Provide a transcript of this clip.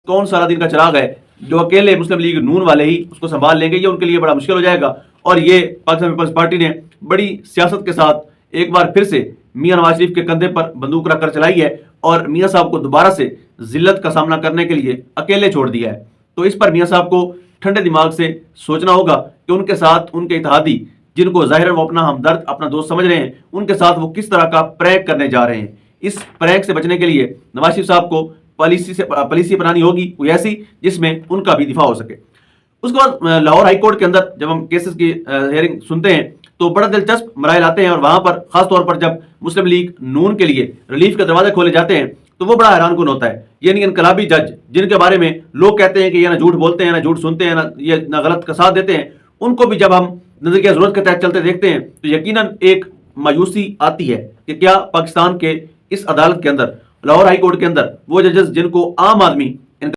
कौन सारा दिन का चिराग है जो अकेले मुस्लिम लीग नून वाले ही उसको संभाल लेंगे, ये उनके लिए बड़ा मुश्किल हो जाएगा। और ये पाकिस्तान पीपल्स पार्टी ने बड़ी सियासत के साथ एक बार फिर से मियां नवाज शरीफ के कंधे पर बंदूक रखकर चलाई है और मियां साहब को दोबारा से जिल्लत का सामना करने के लिए अकेले छोड़ दिया है। तो इस पर मियां साहब को ठंडे दिमाग से सोचना होगा कि उनके साथ उनके इत्तेहादी, जिनको जाहिर वो अपना हमदर्द, अपना दोस्त समझ रहे हैं, उनके साथ वो किस तरह का प्रैंक करने जा रहे हैं। इस प्रैंक से बचने के लिए नवाज शरीफ साहब को पॉलिसी बनानी होगी कोई ऐसी जिसमें उनका भी दिफा हो सके। उसके बाद लाहौर हाई कोर्ट के अंदर जब हम केसेस की हेयरिंग सुनते हैं तो बड़ा दिलचस्प मराइल आते हैं, और वहां पर खास तौर पर जब मुस्लिम लीग नून के लिए रिलीफ के दरवाजे खोले जाते हैं तो वो बड़ा हैरान कुन होता है। यानी इनकलाबी जज, जिनके बारे में लोग कहते हैं कि ये ना झूठ बोलते हैं, ना झूठ सुनते हैं, ना गलत का साथ देते हैं, उनको भी जब हम नजरिया जरूरत के तहत चलते देखते हैं तो यकीनन एक मायूसी आती है कि क्या पाकिस्तान के इस अदालत के अंदर, लाहौर हाई कोर्ट के अंदर, वो जजेस जिनको आम आदमी